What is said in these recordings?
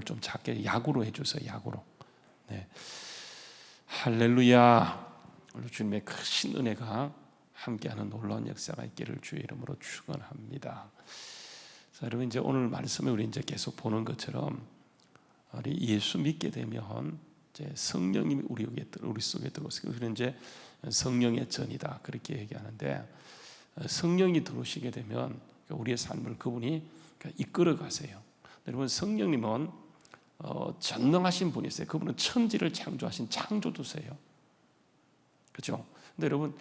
좀 작게 야구로 해주세요. 야구로. 네. 할렐루야. 오늘 주님의 크신 은혜가 함께하는 놀라운 역사가 있기를 주의 이름으로 축원합니다. 자, 여러분 이제 오늘 말씀에 우리 이제 계속 보는 것처럼 우리 예수 믿게 되면 이제 성령님이 우리 속에 들어오시고 우리는 이제 성령의 전이다 그렇게 얘기하는데 성령이 들어오시게 되면 우리의 삶을 그분이 이끌어 가세요. 여러분 성령님은 전능하신 분이세요. 그분은 천지를 창조하신 창조주세요. 그렇죠? 근데 여러분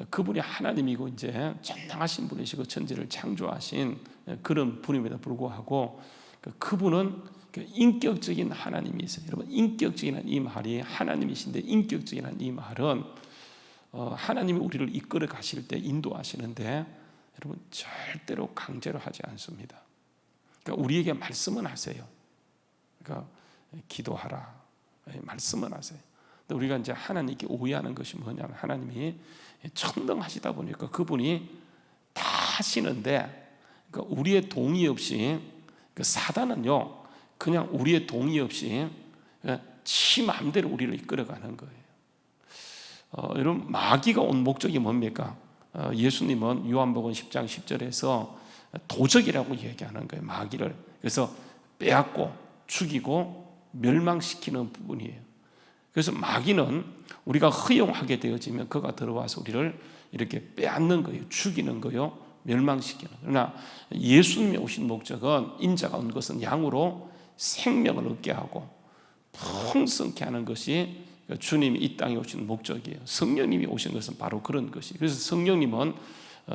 그분이 하나님이고 이제 전능하신 분이시고 천지를 창조하신 그런 분임에도 불구하고 그분은 인격적인 하나님이세요. 여러분 인격적인 이 말이 하나님이신데 인격적인 이 말은 하나님이 우리를 이끌어 가실 때 인도하시는데 여러분 절대로 강제로 하지 않습니다. 그러니까 우리에게 말씀은 하세요. 그러니까 기도하라 말씀은 하세요. 근데 우리가 이제 하나님께 오해하는 것이 뭐냐면 하나님이 천능하시다 보니까 그분이 다 하시는데 그러니까 우리의 동의 없이 사단은요 그냥 우리의 동의 없이 지 마음대로 우리를 이끌어가는 거예요. 여러분 마귀가 온 목적이 뭡니까? 예수님은 요한복음 10장 10절에서 도적이라고 얘기하는 거예요. 마귀를. 그래서 빼앗고 죽이고 멸망시키는 부분이에요. 그래서 마귀는 우리가 허용하게 되어지면 그가 들어와서 우리를 이렇게 빼앗는 거예요. 죽이는 거예요. 멸망시키는 거예요. 그러나 예수님이 오신 목적은 인자가 온 것은 양으로 생명을 얻게 하고 풍성케 하는 것이 주님이 이 땅에 오신 목적이에요. 성령님이 오신 것은 바로 그런 것이에요. 그래서 성령님은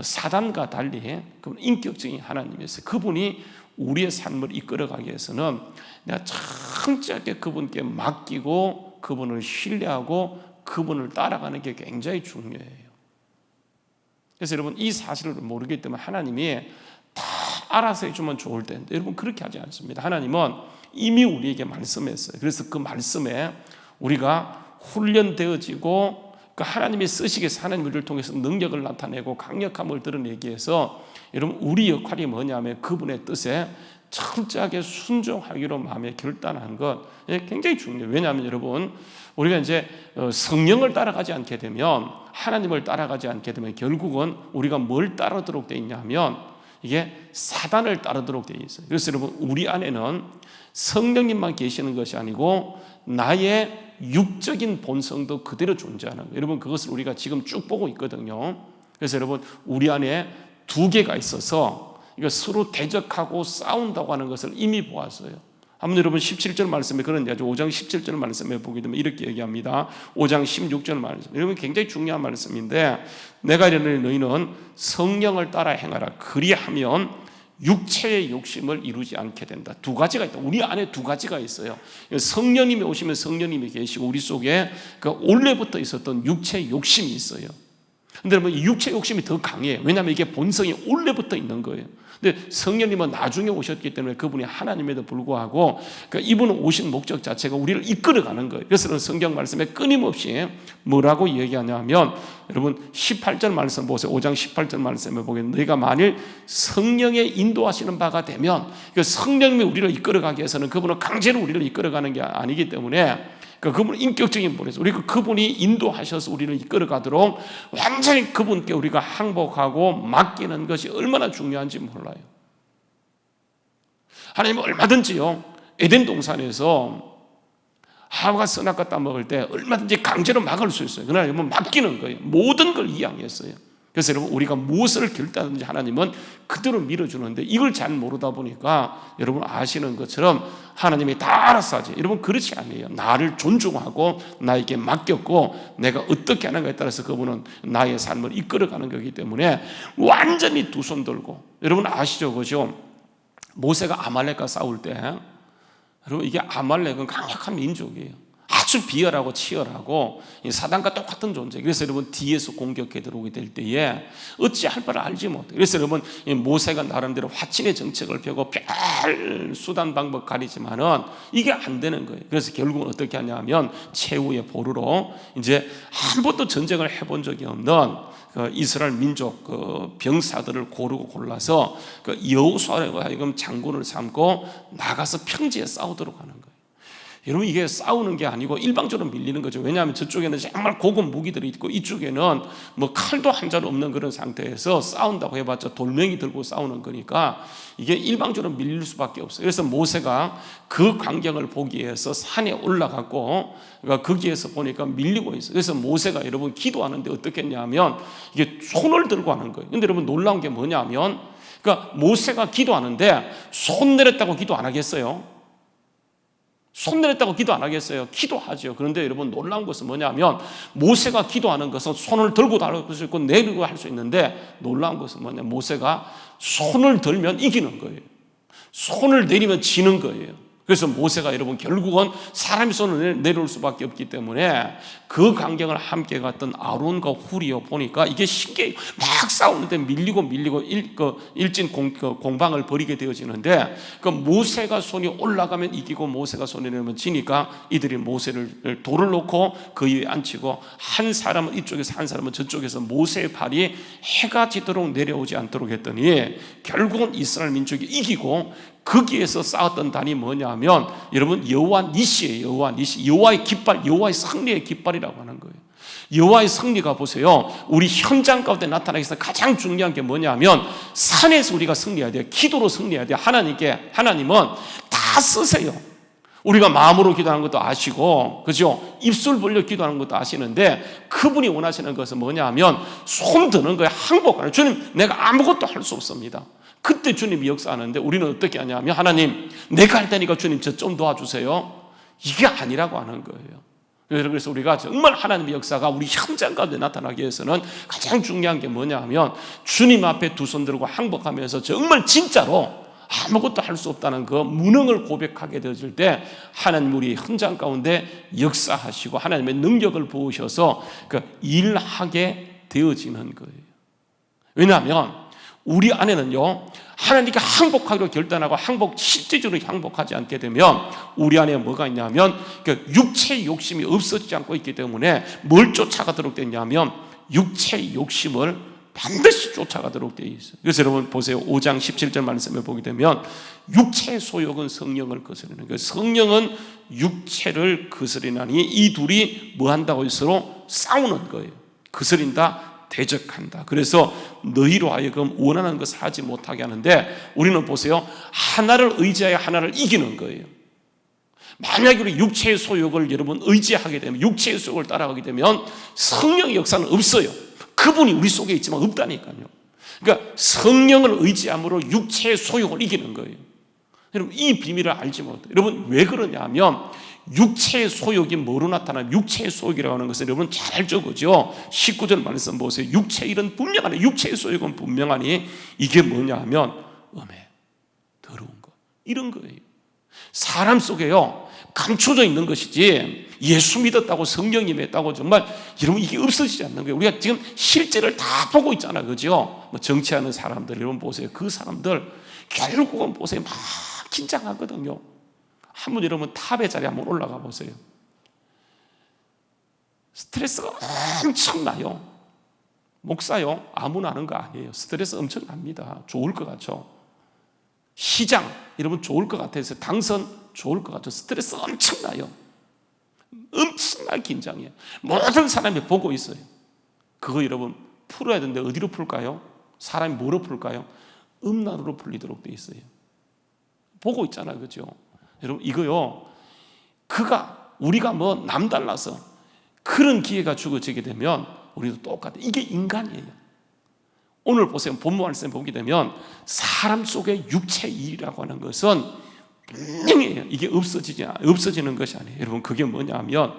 사단과 달리 그분 인격적인 하나님이었어요. 그분이 우리의 삶을 이끌어가기 위해서는 내가 철저하게 그분께 맡기고 그분을 신뢰하고 그분을 따라가는 게 굉장히 중요해요. 그래서 여러분 이 사실을 모르기 때문에 하나님이 다 알아서 해주면 좋을 텐데 여러분 그렇게 하지 않습니다. 하나님은 이미 우리에게 말씀했어요. 그래서 그 말씀에 우리가 훈련되어지고 그 하나님이 쓰시기 위해서 하나님 우리를 통해서 능력을 나타내고 강력함을 드러내기 위해서 여러분 우리 역할이 뭐냐면 그분의 뜻에 철저하게 순종하기로 마음에 결단한 것 굉장히 중요해요. 왜냐하면 여러분 우리가 이제 성령을 따라가지 않게 되면 하나님을 따라가지 않게 되면 결국은 우리가 뭘 따르도록 되어 있냐면 이게 사단을 따르도록 되어 있어요. 그래서 여러분 우리 안에는 성령님만 계시는 것이 아니고 나의 육적인 본성도 그대로 존재하는 거예요. 여러분 그것을 우리가 지금 쭉 보고 있거든요. 그래서 여러분 우리 안에 두 개가 있어서 이거 서로 대적하고 싸운다고 하는 것을 이미 보았어요. 한번 여러분 17절 말씀에 그런 얘기죠. 5장 17절 말씀에 보게 되면 이렇게 얘기합니다. 5장 16절 말씀. 여러분 굉장히 중요한 말씀인데 내가 이르노니 너희는 성령을 따라 행하라. 그리하면 육체의 욕심을 이루지 않게 된다. 두 가지가 있다. 우리 안에 두 가지가 있어요. 성령님이 오시면 성령님이 계시고 우리 속에 그 원래부터 있었던 육체의 욕심이 있어요. 근데 여러분 이 육체의 욕심이 더 강해요. 왜냐하면 이게 본성이 원래부터 있는 거예요. 근데 성령님은 나중에 오셨기 때문에 그분이 하나님에도 불구하고 그러니까 이분은 오신 목적 자체가 우리를 이끌어가는 거예요. 그래서 성경 말씀에 끊임없이 뭐라고 얘기하냐면 여러분 18절 말씀 보세요. 5장 18절 말씀에 보게 너희가 만일 성령의 인도하시는 바가 되면 성령님이 우리를 이끌어가기 위해서는 그분은 강제로 우리를 이끌어가는 게 아니기 때문에 그분은 인격적인 분이죠. 우리가 그분이 인도하셔서 우리를 이끌어가도록 완전히 그분께 우리가 항복하고 맡기는 것이 얼마나 중요한지 몰라요. 하나님은 얼마든지요 에덴 동산에서 하와가 선악과 따먹을 때 얼마든지 강제로 막을 수 있어요. 그러나 여러분 맡기는 거예요. 모든 걸 이양했어요. 그래서 여러분 우리가 무엇을 결단하든지 하나님은 그대로 밀어주는데 이걸 잘 모르다 보니까 여러분 아시는 것처럼 하나님이 다 알아서 하지. 여러분 그렇지 않아요. 나를 존중하고 나에게 맡겼고 내가 어떻게 하는가에 따라서 그분은 나의 삶을 이끌어가는 거기 때문에 완전히 두 손 들고 여러분 아시죠? 그죠? 모세가 아말렉과 싸울 때 여러분 이게 아말렉은 강력한 민족이에요. 아주 비열하고 치열하고 사단과 똑같은 존재. 그래서 여러분 뒤에서 공격해 들어오게 될 때에 어찌할 바를 알지 못해. 그래서 여러분 모세가 나름대로 화친의 정책을 펴고 별 수단 방법 가리지만은 이게 안 되는 거예요. 그래서 결국은 어떻게 하냐면 최후의 보루로 이제 한 번도 전쟁을 해본 적이 없는 이스라엘 민족 병사들을 고르고 골라서 여호수아로 하여금 장군을 삼고 나가서 평지에 싸우도록 하는 거예요. 여러분 이게 싸우는 게 아니고 일방적으로 밀리는 거죠. 왜냐하면 저쪽에는 정말 고급 무기들이 있고 이쪽에는 뭐 칼도 한 자루 없는 그런 상태에서 싸운다고 해봤자 돌멩이 들고 싸우는 거니까 이게 일방적으로 밀릴 수밖에 없어요. 그래서 모세가 그 광경을 보기 위해서 산에 올라갔고 그러니까 거기에서 보니까 밀리고 있어요. 그래서 모세가 여러분 기도하는데 어떻게 했냐면 이게 손을 들고 하는 거예요. 근데 여러분 놀라운 게 뭐냐면 그러니까 모세가 기도하는데 손 내렸다고 기도 안 하겠어요? 손 내렸다고 기도 안 하겠어요? 기도하죠. 그런데 여러분 놀라운 것은 뭐냐면 모세가 기도하는 것은 손을 들고도 할 수 있고 내리고 할 수 있는데 놀라운 것은 뭐냐, 모세가 손을 들면 이기는 거예요. 손을 내리면 지는 거예요. 그래서 모세가 여러분 결국은 사람이 손을 내려올 수밖에 없기 때문에 그 광경을 함께 갔던 아론과 훌이요 보니까 이게 신기해요. 막 싸우는데 밀리고 일진 공방을 벌이게 되어지는데 그 모세가 손이 올라가면 이기고 모세가 손이 내리면 지니까 이들이 모세를 돌을 놓고 그 위에 앉히고 한 사람은 이쪽에서 한 사람은 저쪽에서 모세의 팔이 해가 지도록 내려오지 않도록 했더니 결국은 이스라엘 민족이 이기고 거기에서 싸웠던 단이 뭐냐면 여러분 여호와 니시예요. 여호와 니시, 여호와의 깃발, 여호와의 승리의 깃발이라고 하는 거예요. 여호와의 승리가 보세요, 우리 현장 가운데 나타나기 위해서 가장 중요한 게 뭐냐면 산에서 우리가 승리해야 돼요. 기도로 승리해야 돼요. 하나님은 다 쓰세요. 우리가 마음으로 기도하는 것도 아시고, 그죠? 입술 벌려 기도하는 것도 아시는데 그분이 원하시는 것은 뭐냐면 손 드는 거예요. 항복하는. 주님, 내가 아무것도 할 수 없습니다. 그때 주님이 역사하는데 우리는 어떻게 하냐면 하나님, 내가 할 테니까 주님 저 좀 도와주세요. 이게 아니라고 하는 거예요. 그래서 우리가 정말 하나님의 역사가 우리 현장 가운데 나타나기 위해서는 가장 중요한 게 뭐냐면 주님 앞에 두 손 들고 항복하면서 정말 진짜로 아무것도 할 수 없다는 그 무능을 고백하게 되어질 때 하나님 우리 현장 가운데 역사하시고 하나님의 능력을 부으셔서 그 일하게 되어지는 거예요. 왜냐하면 우리 안에는요, 하나님께 항복하기로 결단하고 실제적으로 항복하지 않게 되면 우리 안에 뭐가 있냐면 그 육체의 욕심이 없어지지 않고 있기 때문에 뭘 쫓아가도록 되냐면 육체의 욕심을 반드시 쫓아가도록 되어 있어요. 그래서 여러분 보세요. 5장 17절 말씀을 보게 되면 육체의 소욕은 성령을 거스르는 거예요. 성령은 육체를 거스리나니 이 둘이 뭐 한다고 서로 싸우는 거예요. 거스린다, 대적한다. 그래서 너희로 하여금 원하는 것을 하지 못하게 하는데 우리는 보세요, 하나를 의지하여 하나를 이기는 거예요. 만약에 우리 육체의 소욕을 여러분 의지하게 되면, 육체의 소욕을 따라가게 되면 성령의 역사는 없어요. 그분이 우리 속에 있지만 없다니까요. 그러니까 성령을 의지함으로 육체의 소욕을 이기는 거예요. 여러분 이 비밀을 알지 못해요. 여러분 왜 그러냐면 육체의 소욕이 뭐로 나타나면, 육체의 소욕이라고 하는 것은 여러분 잘 알죠, 그죠? 19절 말씀 보세요. 육체의 일은 분명하니, 육체의 소욕은 분명하니 이게 뭐냐 하면 음해, 더러운 것, 이런 거예요. 사람 속에요 감춰져 있는 것이지 예수 믿었다고 성령이 맺다고 정말 여러분 이게 없어지지 않는 거예요. 우리가 지금 실제를 다 보고 있잖아요, 그죠? 뭐 정치하는 사람들 여러분 보세요. 그 사람들 결국은 보세요, 막 긴장하거든요. 한번 여러분 탑의 자리에 한번 올라가 보세요. 스트레스가 엄청나요. 목사요, 아무나 하는 거 아니에요. 스트레스 엄청납니다. 좋을 것 같죠? 시장 여러분 좋을 것 같아서, 당선 좋을 것 같죠? 스트레스 엄청나요. 엄청나게 긴장해요. 모든 사람이 보고 있어요. 그거 여러분 풀어야 되는데 어디로 풀까요? 사람이 뭐로 풀까요? 음란으로 풀리도록 돼 있어요. 보고 있잖아요, 그죠? 여러분 이거요, 우리가 뭐 남달라서 그런 기회가 주어지게 되면 우리도 똑같아요. 이게 인간이에요. 오늘 보세요. 본문 말씀 보게 되면 사람 속에 육체의 일이라고 하는 것은 분명해요. 이게 없어지는 것이 아니에요. 여러분 그게 뭐냐면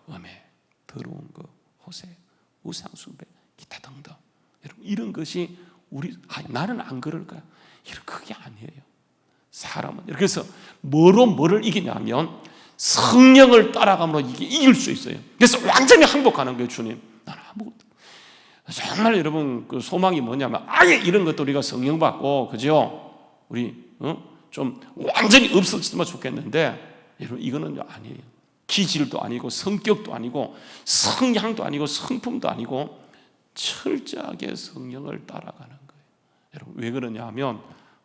음해, 더러운 것, 호세, 우상숭배, 기타 등등. 여러분 이런 것이 나는 안 그럴까요? 이런 그게 아니에요. 사람은 그래서 뭐를 이기냐면 성령을 따라가므로 이게 이길 수 있어요. 그래서 완전히 항복하는 거예요. 주님, 나는 아무것도. 정말 여러분 그 소망이 뭐냐면 아예 이런 것도 우리가 성령 받고 그죠? 우리 좀 완전히 없어졌으면 좋겠는데 여러분 이거는 아니에요. 기질도 아니고 성격도 아니고 성향도 아니고 성품도 아니고 철저하게 성령을 따라가는 거예요. 여러분 왜 그러냐 하면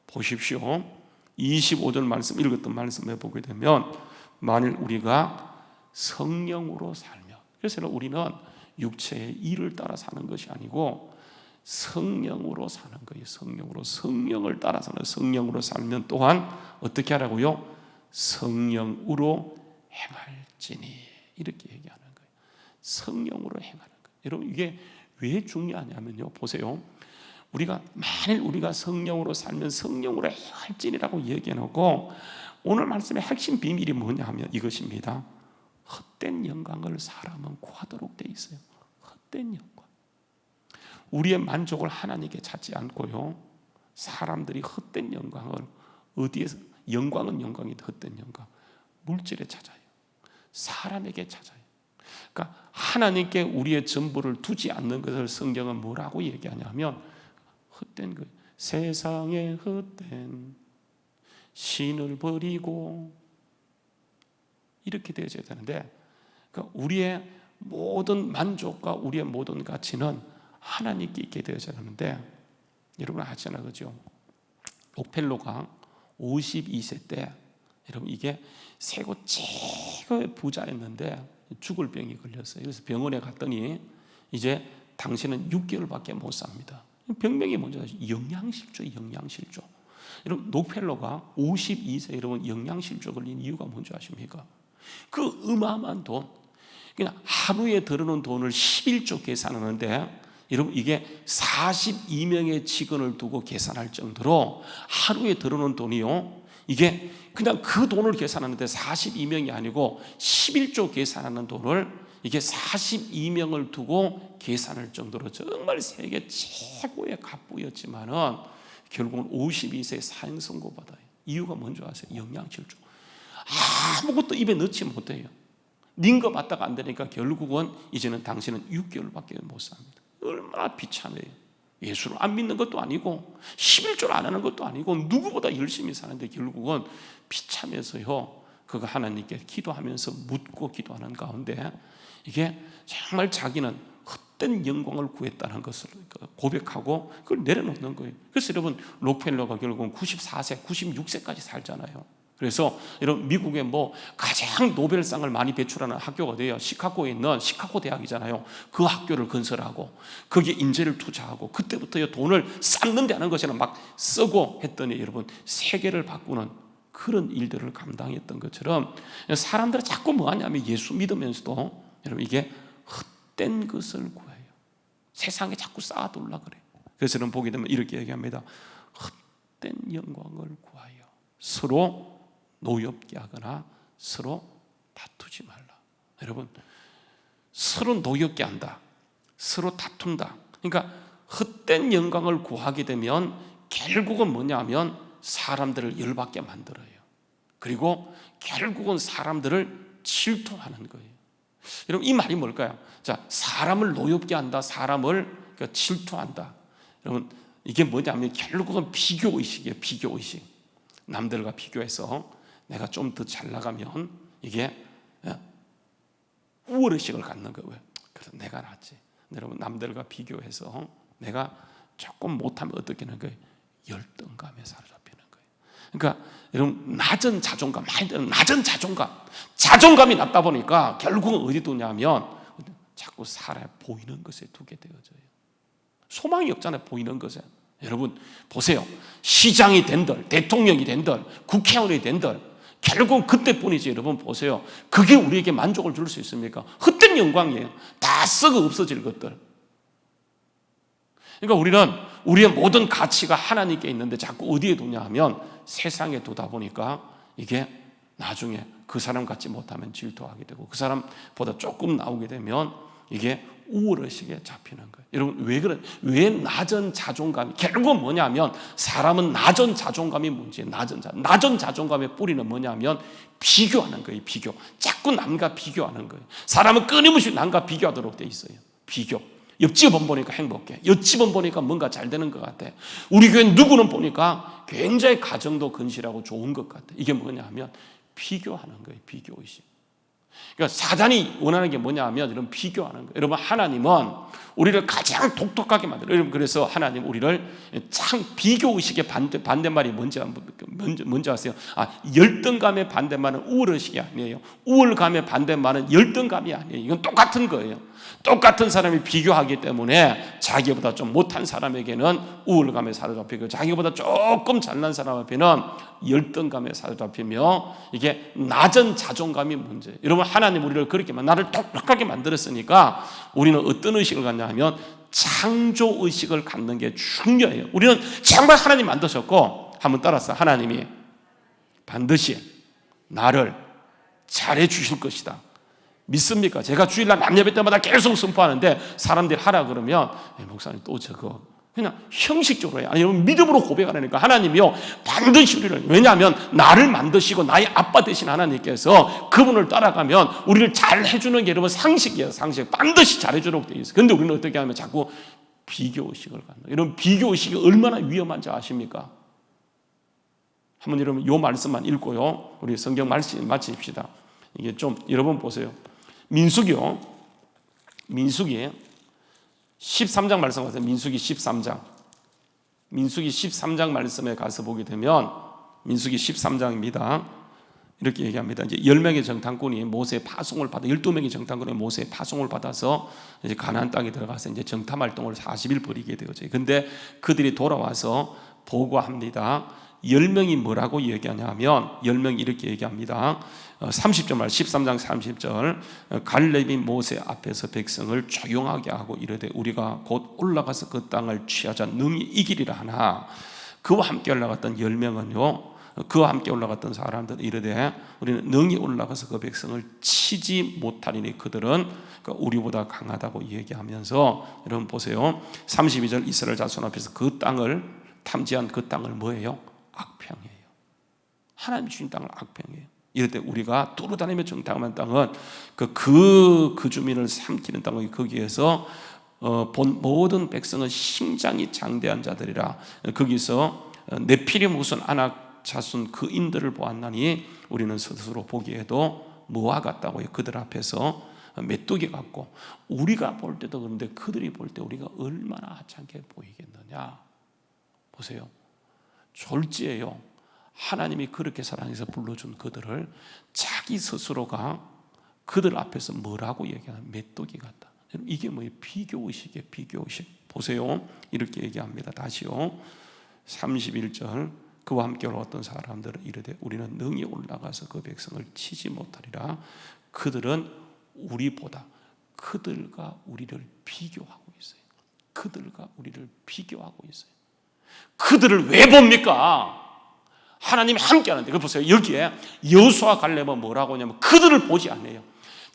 보십시오. 25절 말씀 읽었던 말씀에 보게 되면 만일 우리가 성령으로 살며, 그래서 우리는 육체의 일을 따라 사는 것이 아니고 성령으로 사는 거예요. 성령을 따라 사는, 성령으로 살면 또한 어떻게 하라고요? 성령으로 행할지니, 이렇게 얘기하는 거예요. 성령으로 행하는 거예요. 여러분 이게 왜 중요하냐면요, 보세요. 만일 우리가 성령으로 살면 성령으로 행할지니라고 얘기해놓고 오늘 말씀의 핵심 비밀이 뭐냐 하면 이것입니다. 헛된 영광을 사람은 구하도록 돼 있어요. 헛된 영광. 우리의 만족을 하나님께 찾지 않고요, 사람들이 헛된 영광을 어디에서, 영광은 영광인데 헛된 영광 물질에 찾아요. 사람에게 찾아요. 그러니까 하나님께 우리의 전부를 두지 않는 것을 성경은 뭐라고 얘기하냐면 헛된 것, 세상에 헛된 신을 버리고 이렇게 되어져야 되는데, 그러니까 우리의 모든 만족과 우리의 모든 가치는 하나님께 있게 되어져야 하는데, 여러분 아시잖아요, 그죠? 록펠로가 52세 때, 여러분 이게 세계 최고의 부자였는데 죽을 병이 걸렸어요. 그래서 병원에 갔더니 이제 당신은 6개월밖에 못 삽니다. 병명이 뭔지 아시죠? 영양실조. 여러분 록펠로가 52세 여러분 영양실조 걸린 이유가 뭔지 아십니까? 그 어마어마한 돈, 그냥 하루에 들어오는 돈을 11조 계산하는데, 여러분 이게 42명의 직원을 두고 계산할 정도로 하루에 들어오는 돈이요, 이게 그냥 그 돈을 계산하는데 42명이 아니고 11조 계산하는 돈을 이게 42명을 두고 계산할 정도로 정말 세계 최고의 갑부였지만은 결국은 52세에 사형 선고 받아요. 이유가 뭔지 아세요? 영양실조. 아무것도 입에 넣지 못해요. 닌거 받다가 안 되니까 결국은 이제는 당신은 6개월밖에 못 삽니다. 얼마나 비참해요. 예수를 안 믿는 것도 아니고 11조를 안 하는 것도 아니고 누구보다 열심히 사는데 결국은 비참해서요, 그거 하나님께 기도하면서 묻고 기도하는 가운데 이게 정말 자기는 헛된 영광을 구했다는 것을 고백하고 그걸 내려놓는 거예요. 그래서 여러분 록펠러가 결국은 94세, 96세까지 살잖아요. 그래서 여러분 미국의 가장 노벨상을 많이 배출하는 학교가 돼요. 시카고에 있는 시카고 대학이잖아요. 그 학교를 건설하고 거기에 인재를 투자하고 그때부터 돈을 쌓는 데 하는 것에는 막 쓰고 했더니 여러분 세계를 바꾸는 그런 일들을 감당했던 것처럼 사람들은 자꾸 뭐하냐면 예수 믿으면서도 여러분 이게 헛된 것을 구해요. 세상에 자꾸 쌓아두려고 그래요. 그래서 저는 보게 되면 이렇게 얘기합니다. 헛된 영광을 구하여 서로 노엽게 하거나 서로 다투지 말라. 여러분 서로 노엽게 한다, 서로 다툰다. 그러니까 헛된 영광을 구하게 되면 결국은 뭐냐면 사람들을 열받게 만들어요. 그리고 결국은 사람들을 질투하는 거예요. 여러분 이 말이 뭘까요? 자, 사람을 노엽게 한다, 사람을 질투한다. 여러분 이게 뭐냐면 결국은 비교의식이에요. 비교의식. 남들과 비교해서 내가 좀 더 잘 나가면 이게 우월의식을 갖는 거예요. 그래서 내가 낫지. 여러분 남들과 비교해서 내가 조금 못하면 어떻게 하는 거예요? 열등감에 사로잡히는 거예요. 그러니까 여러분 낮은 자존감, 많이 드는 낮은 자존감이 낮다 보니까 결국은 어디 두냐면 자꾸 사람에 보이는 것에 두게 되어져요. 소망이 없잖아요. 보이는 것에. 여러분 보세요. 시장이 된들, 대통령이 된들, 국회의원이 된들 결국 그때뿐이지. 여러분 보세요. 그게 우리에게 만족을 줄 수 있습니까? 헛된 영광이에요. 다 썩어 없어질 것들. 그러니까 우리는 우리의 모든 가치가 하나님께 있는데 자꾸 어디에 두냐 하면 세상에 두다 보니까 이게 나중에 그 사람 같지 못하면 질투하게 되고 그 사람보다 조금 나오게 되면 이게 우월의식에 잡히는 거예요. 여러분 왜 낮은 자존감이 결국은 뭐냐면 사람은 낮은 자존감이 문제예요. 낮은 자존감의 뿌리는 뭐냐면 비교하는 거예요. 비교. 자꾸 남과 비교하는 거예요. 사람은 끊임없이 남과 비교하도록 돼 있어요. 비교. 옆집은 보니까 행복해. 옆집은 보니까 뭔가 잘 되는 것 같아. 우리 교회 누구는 보니까 굉장히 가정도 건실하고 좋은 것 같아. 이게 뭐냐 하면 비교하는 거예요. 비교의식. 그러니까 사단이 원하는 게 뭐냐 하면 이런 비교하는 거예요. 여러분 하나님은 우리를 가장 독특하게 만들어요. 여러분 그래서 하나님 우리를 참 비교의식의 반대말이 뭔지 아세요? 열등감의 반대말은 우월의식이 아니에요. 우월감의 반대말은 열등감이 아니에요. 이건 똑같은 거예요. 똑같은 사람이 비교하기 때문에 자기보다 좀 못한 사람에게는 우월감에 사로잡히고 자기보다 조금 잘난 사람 앞에는 열등감에 사로잡히며 이게 낮은 자존감이 문제예요. 여러분 하나님 우리를 그렇게 나를 똑똑하게 만들었으니까 우리는 어떤 의식을 갖냐 하면 창조의식을 갖는 게 중요해요. 우리는 정말 하나님 만드셨고 한번 따라서 하나님이 반드시 나를 잘해 주실 것이다. 믿습니까? 제가 주일날 남예배 때마다 계속 선포하는데 사람들이 하라 그러면 목사님 또 저거 그냥 형식적으로 해요. 아니 여러분 믿음으로 고백하라니까. 하나님이요 반드시 우리를, 왜냐하면 나를 만드시고 나의 아빠 되신 하나님께서 그분을 따라가면 우리를 잘 해주는 게 여러분 상식이에요. 상식. 반드시 잘해주도록 되어 있어요. 그런데 우리는 어떻게 하면 자꾸 비교의식을 갖는 거예요. 여러분 비교의식이 얼마나 위험한지 아십니까? 한번 여러분 이 말씀만 읽고요 우리 성경 말씀 마칩시다. 이게 좀 여러분 보세요. 민수기요. 민수기 13장 말씀 가세요. 민수기 13장. 민수기 13장 말씀에 가서 보게 되면 민수기 13장입니다. 이렇게 얘기합니다. 이제 10명의 정탐꾼이 모세의 파송을 받아 12명의 정탐꾼이 모세의 파송을 받아서 이제 가나안 땅에 들어가서 이제 정탐 활동을 40일 벌이게 되었죠. 근데 그들이 돌아와서 보고합니다. 10명이 뭐라고 얘기하냐면 10명이 이렇게 얘기합니다. 30절 말 13장 30절 갈렙이 모세 앞에서 백성을 조용하게 하고 이르되 우리가 곧 올라가서 그 땅을 취하자 능히 이기리라 하나 그와 함께 올라갔던 10명은요 그와 함께 올라갔던 사람들은 이르되 우리는 능히 올라가서 그 백성을 치지 못하리니 그들은 우리보다 강하다고 얘기하면서 여러분 보세요. 32절 이스라엘 자손 앞에서 그 땅을 탐지한 그 땅을 뭐예요? 악평이에요. 하나님 주신 땅을 악평이에요. 이럴 때 우리가 뚫어다니며 정탐한 땅은 그 주민을 삼키는 땅은 거기에서 본 모든 백성은 심장이 장대한 자들이라 거기서 네피림 후손 아낙 자손 그 인들을 보았나니 우리는 스스로 보기에도 뭐와 같다고요. 그들 앞에서 메뚜기 같고 우리가 볼 때도 그런데 그들이 볼 때 우리가 얼마나 하찮게 보이겠느냐. 보세요. 졸지예요. 하나님이 그렇게 사랑해서 불러준 그들을 자기 스스로가 그들 앞에서 뭐라고 얘기하는 메뚜기 같다. 이게 뭐예요? 비교의식이에요. 비교의식. 보세요. 이렇게 얘기합니다. 다시요. 31절 그와 함께 올라왔던 사람들은 이르되 우리는 능히 올라가서 그 백성을 치지 못하리라. 그들은 우리보다 그들과 우리를 비교하고 있어요. 그들과 우리를 비교하고 있어요. 그들을 왜 봅니까? 하나님이 함께 하는데, 보세요. 여기에 여호수아 갈렙은 뭐라고 하냐면 그들을 보지 않아요.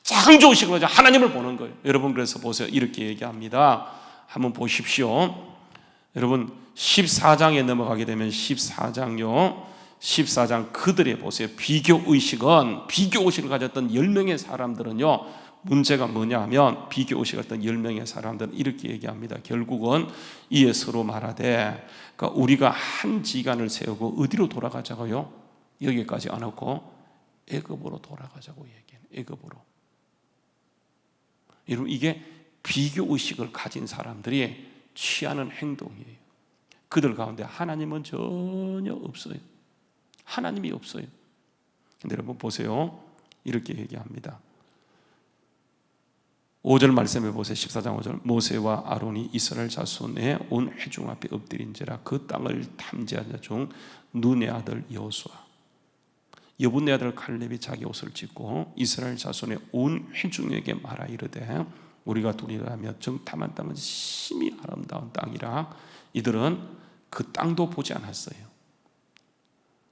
창조의식으로 하나님을 보는 거예요. 여러분 그래서 보세요. 이렇게 얘기합니다. 한번 보십시오. 여러분 14장에 넘어가게 되면 14장요. 14장 그들의 보세요. 비교의식을 가졌던 10명의 사람들은요. 문제가 뭐냐 하면 비교의식을 가졌던 10명의 사람들은 이렇게 얘기합니다. 결국은 이에 서로 말하되 그러니까 우리가 한 지간을 세우고 어디로 돌아가자고요? 여기까지 안 하고 애굽으로 돌아가자고 얘기해요. 애굽으로. 여러분 이게 비교의식을 가진 사람들이 취하는 행동이에요. 그들 가운데 하나님은 전혀 없어요. 하나님이 없어요. 근데 여러분 보세요. 이렇게 얘기합니다. 5절 말씀해 보세요. 14장 5절 모세와 아론이 이스라엘 자손의 온 회중 앞에 엎드린지라 그 땅을 탐지한 자 중 눈의 아들 여호수아 여분의 아들 갈렙이 자기 옷을 찢고 이스라엘 자손의 온 회중에게 말하 이르되 우리가 둘이라며 정탐한 땅은 심히 아름다운 땅이라 이들은 그 땅도 보지 않았어요.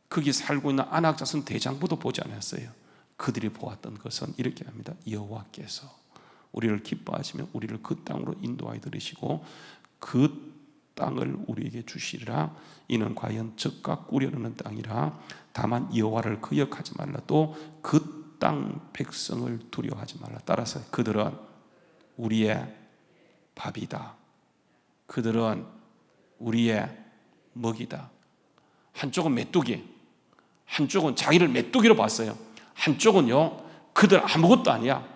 거기 살고 있는 아낙 자손 대장부도 보지 않았어요. 그들이 보았던 것은 이렇게 합니다. 여호와께서 우리를 기뻐하시며 우리를 그 땅으로 인도하여 들으시고 그 땅을 우리에게 주시리라. 이는 과연 적각 우려르는 땅이라. 다만 여호와를 거역하지 말라. 또 그 땅 백성을 두려워하지 말라. 따라서 그들은 우리의 밥이다. 그들은 우리의 먹이다. 한쪽은 메뚜기, 한쪽은 자기를 메뚜기로 봤어요. 한쪽은요, 그들 아무것도 아니야.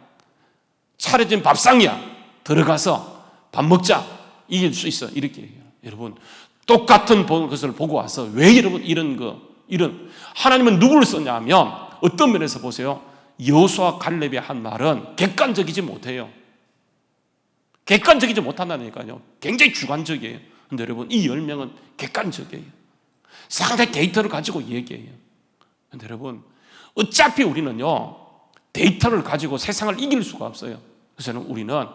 차려진 밥상이야. 들어가서 밥 먹자. 이길 수 있어. 이렇게 얘기해요. 여러분, 똑같은 것을 보고 와서 왜 여러분 이런 하나님은 누구를 썼냐 하면 어떤 면에서 보세요. 여호수아 갈렙이 한 말은 객관적이지 못해요. 객관적이지 못한다니까요. 굉장히 주관적이에요. 근데 여러분, 이 10명은 객관적이에요. 상당히 데이터를 가지고 얘기해요. 근데 여러분, 어차피 우리는요, 데이터를 가지고 세상을 이길 수가 없어요. 그래서 우리는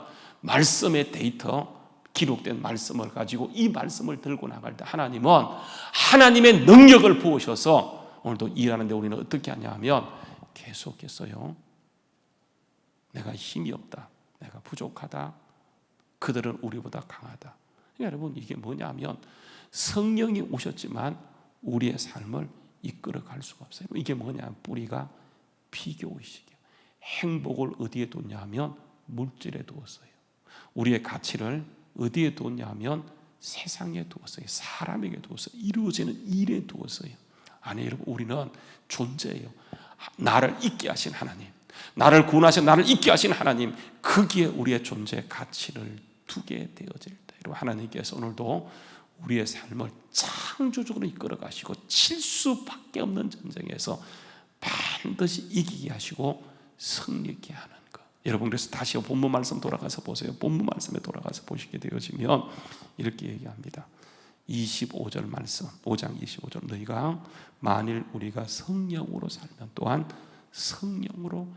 말씀의 데이터, 기록된 말씀을 가지고 이 말씀을 들고 나갈 때 하나님은 하나님의 능력을 부으셔서 오늘도 일하는데 우리는 어떻게 하냐 하면 계속해서요, 내가 힘이 없다, 내가 부족하다, 그들은 우리보다 강하다. 그러니까 여러분, 이게 뭐냐면 성령이 오셨지만 우리의 삶을 이끌어갈 수가 없어요. 이게 뭐냐, 뿌리가 비교의식이에요. 행복을 어디에 뒀냐 하면 물질에 두었어요. 우리의 가치를 어디에 두었냐 하면 세상에 두었어요. 사람에게 두었어요. 이루어지는 일에 두었어요. 아니 여러분, 우리는 존재예요. 나를 있게 하신 하나님, 나를 구원하신, 나를 있게 하신 하나님, 거기에 우리의 존재의 가치를 두게 되어질 때, 여러분, 하나님께서 오늘도 우리의 삶을 창조적으로 이끌어 가시고 칠 수밖에 없는 전쟁에서 반드시 이기게 하시고 승리케 하는 것. 여러분, 그래서 다시 본문 말씀 돌아가서 보세요. 본문 말씀에 돌아가서 보시게 되어지면 이렇게 얘기합니다. 25절 말씀, 5장 25절, 너희가 만일 우리가 성령으로 살면 또한 성령으로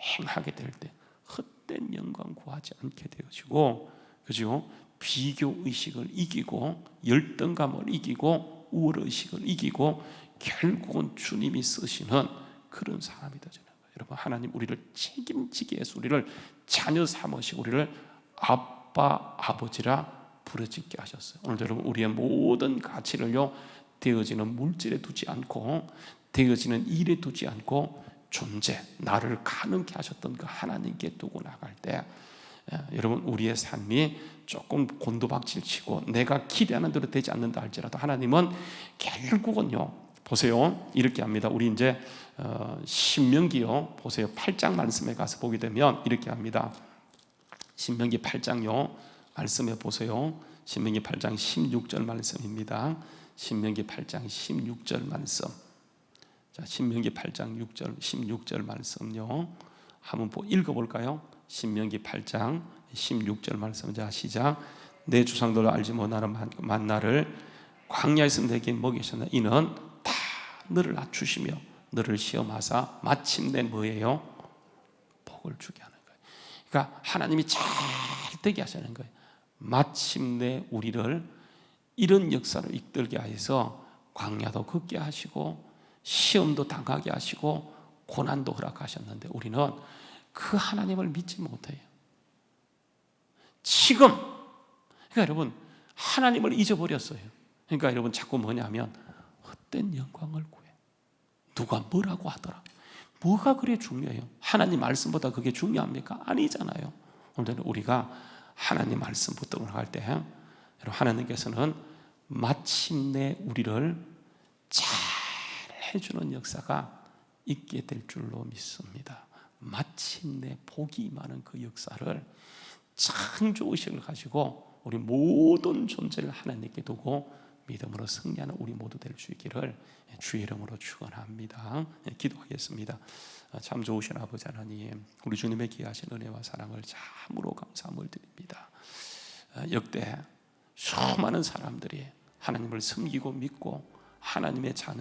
행하게 될 때 헛된 영광 구하지 않게 되어지고, 그죠? 비교의식을 이기고 열등감을 이기고 우월의식을 이기고 결국은 주님이 쓰시는 그런 사람이 되어지는 거예요. 여러분, 하나님 우리를 책임지게 해서 우리를 자녀 삼으시고 우리를 아빠, 아버지라 부르짖게 하셨어요. 오늘 여러분, 우리의 모든 가치를요, 되어지는 물질에 두지 않고 되어지는 일에 두지 않고 존재, 나를 가능케 하셨던 그 하나님께 두고 나갈 때, 여러분, 우리의 삶이 조금 곤두박질 치고 내가 기대하는 대로 되지 않는다 할지라도 하나님은 결국은요, 보세요, 이렇게 합니다. 우리 이제 신명기요, 보세요, 8장 말씀에 가서 보게 되면 이렇게 합니다. 신명기 8장요 말씀에 보세요. 신명기 8장 16절 말씀입니다. 신명기 8장 16절 말씀. 자, 신명기 8장 16절 말씀요, 한번 읽어볼까요? 신명기 8장 16절 말씀. 자, 시작. 내 조상들로 알지 못하는 만나를 광야에서 내게 먹이셨나. 이는 다 너를 낮추시며 너를 시험하사 마침내 뭐예요? 복을 주게 하는 거예요. 그러니까 하나님이 잘 되게 하시는 거예요. 마침내 우리를 이런 역사로 이끌게 하셔서 광야도 걷게 하시고 시험도 당하게 하시고 고난도 허락하셨는데 우리는 그 하나님을 믿지 못해요. 지금, 그러니까 여러분, 하나님을 잊어버렸어요. 그러니까 여러분, 자꾸 뭐냐면 헛된 영광을 구해. 누가 뭐라고 하더라. 뭐가 그래 중요해요? 하나님 말씀보다 그게 중요합니까? 아니잖아요. 오늘은 우리가 하나님 말씀 붙들고 갈 때, 여러분, 하나님께서는 마침내 우리를 잘 해주는 역사가 있게 될 줄로 믿습니다. 마침내 복이 임하는 그 역사를 창조의식을 가지고 우리 모든 존재를 하나님께 두고 믿음으로 승리하는 우리 모두 될 수 있기를 주의 이름으로 축원합니다. 기도하겠습니다. 참 좋으신 아버지 하나님, 우리 주님의 귀하신 은혜와 사랑을 참으로 감사함을 드립니다. 역대 수많은 사람들이 하나님을 섬기고 믿고 하나님의 자녀